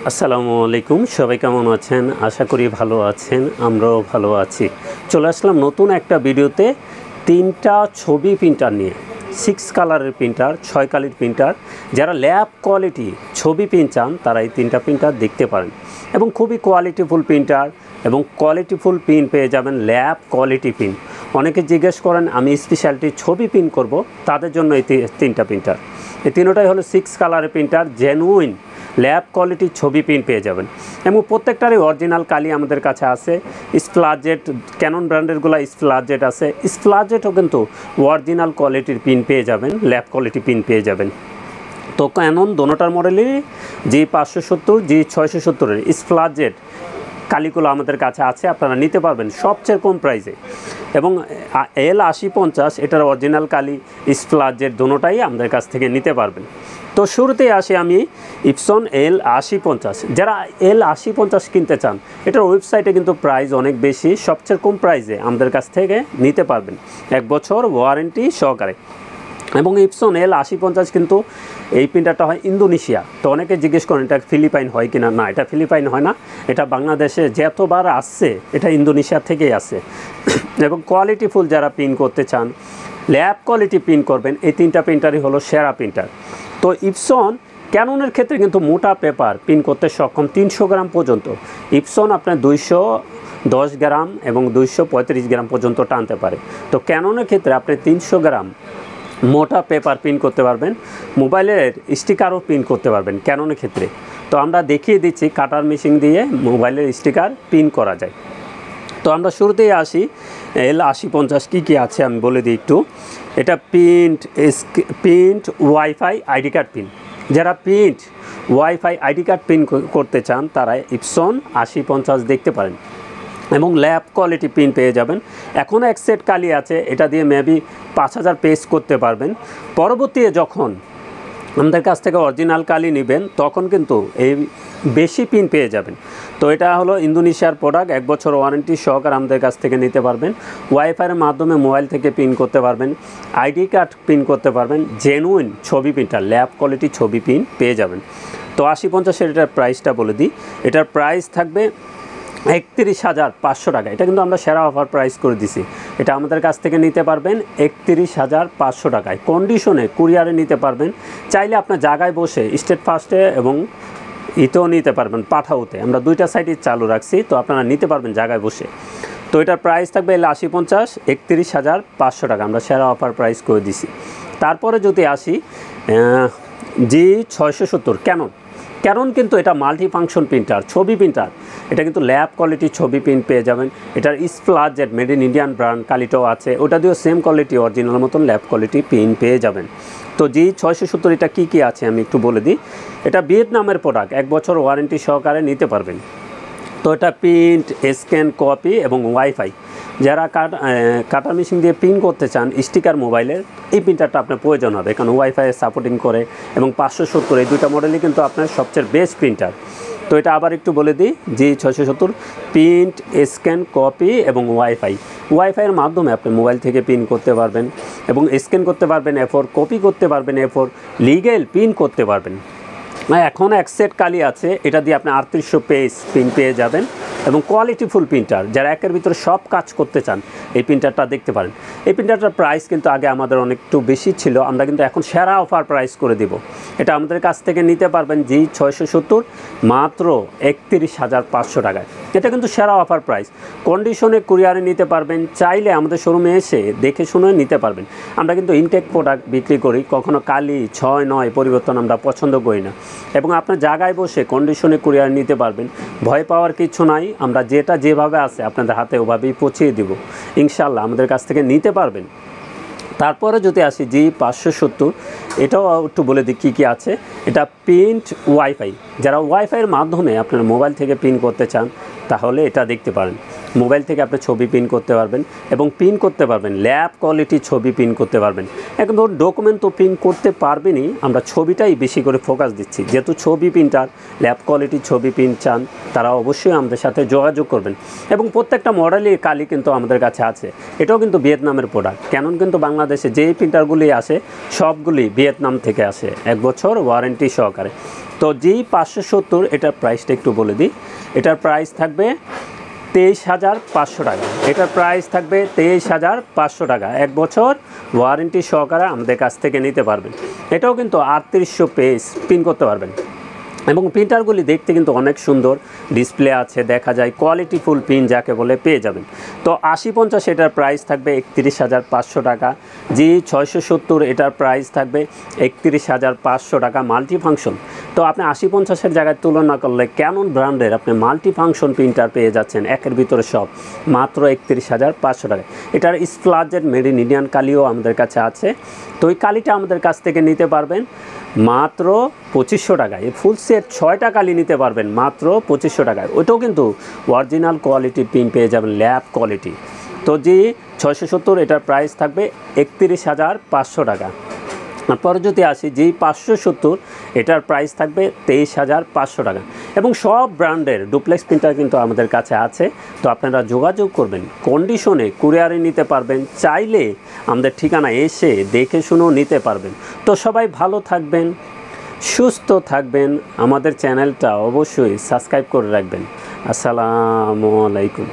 আসসালামু আলাইকুম, সবাই কেমন আছেন? আশা করি ভালো আছেন, আমরাও ভালো আছি। চলে আসলাম নতুন একটা ভিডিওতে তিনটা ছবি প্রিন্টার নিয়ে। 6 কালারের প্রিন্টার, 6 কালির প্রিন্টার। যারা ল্যাব কোয়ালিটি ছবি প্রিন্ট চান তারা এই তিনটা প্রিন্টার দেখতে পারেন এবং খুবই কোয়ালিটিফুল প্রিন্টার এবং কোয়ালিটিফুল প্রিন্ট পেয়ে যাবেন, ল্যাব কোয়ালিটি প্রিন্ট। অনেকে জিজ্ঞেস করেন আমি স্পেশালিটি ছবি প্রিন্ট করব, তাদের জন্য এই তিনটা প্রিন্টার। এই তিনটাই হলো 6 কালারের প্রিন্টার, জেনুইন ল্যাব কোয়ালিটির ছবি প্রিন্ট পেয়ে যাবেন এবং প্রত্যেকটারই অরিজিনাল কালি আমাদের কাছে আছে। স্প্লাজেট, ক্যানন ব্র্যান্ডেরগুলো স্প্লাজেট আছে, স্প্লাজেটও কিন্তু অরিজিনাল কোয়ালিটির প্রিন্ট পেয়ে যাবেন, ল্যাব কোয়ালিটি প্রিন্ট পেয়ে যাবেন। তো ক্যানন দোনোটার মডেলই G570 G670-এর স্প্লাজেট কালিগুলো আমাদের কাছে আছে, আপনারা নিতে পারবেন সবচেয়ে কম প্রাইসে। এবং L8050 এটার অরিজিনাল কালি স্প্লাজেট দোনোটাই আমাদের কাছ থেকে নিতে পারবেন। তো শুরুতেই আসি আমি ইপসন L8050। যারা L8050 কিনতে চান, এটার ওয়েবসাইটে কিন্তু প্রাইস অনেক বেশি, সবচেয়ে কম প্রাইসে আমাদের কাছ থেকে নিতে পারবেন 1 বছর ওয়ারেন্টি সহকারে। এবং ইপসন L8050 কিন্তু এই প্রিন্টারটা হয় ইন্দোনেশিয়া। তো অনেকে জিজ্ঞেস করেন এটা ফিলিপাইন হয় কিনা। না, এটা ফিলিপাইন হয় না, এটা বাংলাদেশে যতবার আসছে এটা ইন্দোনেশিয়া থেকেই আসে। এবং কোয়ালিটিফুল যারা প্রিন্ট করতে চান, ল্যাব কোয়ালিটি প্রিন্ট করবেন, এই তিনটা প্রিন্টারই হলো সেরা প্রিন্টার। তো ইপসন ক্যাননের ক্ষেত্রে কিন্তু মোটা পেপার প্রিন্ট করতে সক্ষম 300 গ্রাম পর্যন্ত। ইপসন আপনার 210 গ্রাম এবং 235 গ্রাম পর্যন্ত টানতে পারে। তো ক্যাননের ক্ষেত্রে আপনি 300 গ্রাম মোটা পেপার প্রিন্ট করতে পারবেন, মোবাইলের স্টিকারও প্রিন্ট করতে পারবেন ক্যাননের ক্ষেত্রে। তো আমরা দেখিয়ে দিচ্ছি কাটার মেশিন দিয়ে মোবাইলের স্টিকার প্রিন্ট করা যায়। তো আমরা শুরুতেই আসি L8050 কী আছে আমি বলে দিই একটু। এটা print wifi ID card print. যারা print wifi ID card print করতে চান তারা ইপসন 8050 দেখতে পারেন এবং ল্যাব কোয়ালিটি প্রিন্ট পেয়ে যাবেন। এখনও এক সেট কালি আছে, এটা দিয়ে মেবি 5000 পেজ করতে পারবেন। পরবর্তীতে যখন আমাদের কাছ থেকে অরিজিনাল কালি নেবেন তখন কিন্তু এই বেশি প্রিন্ট পেয়ে যাবেন। তো এটা হলো ইন্দোনেশিয়ার প্রোডাক্ট, 1 বছর ওয়ারেন্টি সহকারে আমাদের কাছ থেকে নিতে পারবেন। ওয়াইফাইয়ের মাধ্যমে মোবাইল থেকে প্রিন্ট করতে পারবেন, আইডি কার্ড প্রিন্ট করতে পারবেন, জেনুইন ছবি প্রিন্টার, ল্যাব কোয়ালিটি ছবি প্রিন্ট পেয়ে যাবেন। তো 8050-এর এটার প্রাইসটা বলে দিই। এটার প্রাইস থাকবে 31,500 টাকা। এটা কিন্তু আমরা সেরা অফার প্রাইস করে দিছি। এটা আমাদের কাছ থেকে নিতে পারবেন 31,500 টাকায়, কন্ডিশনে কুরিয়ারে নিতে পারবেন। চাইলে আপনার জায়গায় বসে স্টেট ফাস্টে এবং ইতেও নিতে পারবেন, পাঠাওতে। আমরা দুইটা সাইটই চালু রাখছি, তো আপনারা নিতে পারবেন জায়গায় বসে। তো এটার প্রাইস থাকবে L8050 31,500 টাকা, আমরা সেরা অফার প্রাইস করে দিছি। তারপরে যদি আসি G670 ক্যানন কিন্তু এটা মাল্টি ফাংশন প্রিন্টার, ছবি প্রিন্টার। এটা কিন্তু ল্যাব কোয়ালিটির ছবি প্রিন্ট পেয়ে যাবেন। এটার স্প্লাজেট মেড ইন ইন্ডিয়ান ব্র্যান্ড কালিটাও আছে, ওটা দিয়েও সেম কোয়ালিটি অরিজিনাল মতন ল্যাব কোয়ালিটি প্রিন্ট পেয়ে যাবেন। তো G670 এটা কী আছে আমি একটু বলে দিই। এটা ভিয়েতনামের প্রোডাক্ট, 1 বছর ওয়ারেন্টি সহকারে নিতে পারবেন। তো এটা প্রিন্ট, স্ক্যান, কপি এবং ওয়াইফাই। যারা কাটার মেশিন দিয়ে প্রিন্ট করতে চান স্টিকার মোবাইলের, এই প্রিন্টারটা আপনার প্রয়োজন হবে, কারণ ওয়াইফাই সাপোর্টিং করে এবং 570 এই দুইটা মডেলই কিন্তু আপনার সবচেয়ে বেস্ট প্রিন্টার। তো এটা আবার একটু বলে দিই, G670 প্রিন্ট, স্ক্যান, কপি এবং ওয়াইফাইয়ের মাধ্যমে আপনি মোবাইল থেকে প্রিন্ট করতে পারবেন এবং স্ক্যান করতে পারবেন A4, কপি করতে পারবেন A4, লিগ্যাল প্রিন্ট করতে পারবেন। এখন এক সেট কালি আছে, এটা দিয়ে আপনি 3800 পেজ প্রিন্ট পেয়ে যাবেন এবং কোয়ালিটিফুল প্রিন্টার। যারা একের ভিতরে সব কাজ করতে চান এই প্রিন্টারটা দেখতে পারেন। এই প্রিন্টারটার প্রাইস কিন্তু আগে আমাদের অনেকটু বেশি ছিল, আমরা কিন্তু এখন সেরা অফার প্রাইস করে দিব। এটা আমাদের কাছ থেকে নিতে পারবেন G670 মাত্র 31,500 টাকায়। এটা কিন্তু সেরা অফার প্রাইস, কন্ডিশনে কুরিয়ারে নিতে পারবেন, চাইলে আমাদের শোরুমে এসে দেখে শুনে নিতে পারবেন। আমরা কিন্তু ইনটেক প্রোডাক্ট বিক্রি করি, কখনো কালি 6-9 পরিবর্তন আমরা পছন্দ করি না। এবং আপনার জায়গায় বসে কন্ডিশনে কুরিয়ার নিতে পারবেন, ভয় পাওয়ার কিছু নাই। আমরা যেটা যেভাবে আছে আপনাদের হাতে ওভাবেই পৌঁছিয়ে দেব, ইনশাল্লাহ আমাদের কাছ থেকে নিতে পারবেন। তারপরে যদি আসি G570, এটাও একটু বলে দিই কী আছে। এটা প্রিন্ট ওয়াইফাই। যারা ওয়াইফাইয়ের মাধ্যমে আপনার মোবাইল থেকে প্রিন্ট করতে চান তাহলে এটা দেখতে পারেন। মোবাইল থেকে আপনি ছবি প্রিন্ট করতে পারবেন এবং প্রিন্ট করতে পারবেন ল্যাব কোয়ালিটির ছবি প্রিন্ট করতে পারবেন। এখন ধরুন ডকুমেন্ট তো প্রিন্ট করতে পারবেনই, আমরা ছবিটাই বেশি করে ফোকাস দিচ্ছি। যেহেতু ছবি প্রিন্টার, ল্যাব কোয়ালিটির ছবি প্রিন্ট চান তারা অবশ্যই আমাদের সাথে যোগাযোগ করবেন। এবং প্রত্যেকটা মডেলের কালি কিন্তু আমাদের কাছে আছে। এটাও কিন্তু ভিয়েতনামের প্রোডাক্ট। ক্যানন কিন্তু বাংলাদেশে যেই প্রিন্টারগুলি আসে সবগুলি ভিয়েতনাম থেকে আসে, 1 বছর ওয়ারেন্টি সহকারে। তো G570 এটার প্রাইসটা একটু বলে দিই। এটার প্রাইস থাকবে 23,500 টাকা। এটার প্রাইস থাকবে 23,500 টাকা। 1 বছর ওয়ারেন্টি সহকারে আমাদের কাছ থেকে নিতে পারবেন। এটাও কিন্তু 3800 পেজ প্রিন্ট করতে পারবেন এবং প্রিন্টারগুলি দেখতে কিন্তু অনেক সুন্দর, ডিসপ্লে আছে, দেখা যায় কোয়ালিটি ফুল প্রিন্ট যাকে বলে পেয়ে যাবেন। তো 8050 এটার প্রাইস থাকবে 31,500 টাকা। G670 এটার প্রাইস থাকবে 31,500 টাকা মাল্টি ফাংশন। তো আপনি 8050-এর জায়গায় তুলনা করলে ক্যানন ব্র্যান্ডের আপনি মাল্টি ফাংশন প্রিন্টার পেয়ে যাচ্ছেন একের ভিতরে সব মাত্র 31,500 টাকা। এটার স্প্লাজের মেড ইন ইন্ডিয়ান কালিও আমাদের কাছে আছে। তো ওই কালিটা আমাদের কাছ থেকে নিতে পারবেন মাত্র 2500 টাকায়। এই ফুল সেট 6টা কালি নিতে পারবেন মাত্র 2500 টাকায়। ওইটাও কিন্তু অরিজিনাল কোয়ালিটির প্রিন্ট পেয়ে যাবেন, ল্যাব কোয়ালিটি। তো G670 এটার প্রাইস থাকবে 31,500 টাকা। তারপরে যদি আসি G570 এটার প্রাইস থাকবে 23,500 টাকা। এবং সব ব্র্যান্ডের ডুপ্লেক্স প্রিন্টার কিন্তু আমাদের কাছে আছে। তো আপনারা যোগাযোগ করবেন, কন্ডিশনে কুরিয়ারে নিতে পারবেন, চাইলে আমাদের ঠিকানা এসে দেখে শুনেও নিতে পারবেন। তো সবাই ভালো থাকবেন, সুস্থ থাকবেন, আমাদের চ্যানেলটা অবশ্যই সাবস্ক্রাইব করে রাখবেন। আসসালামু আলাইকুম।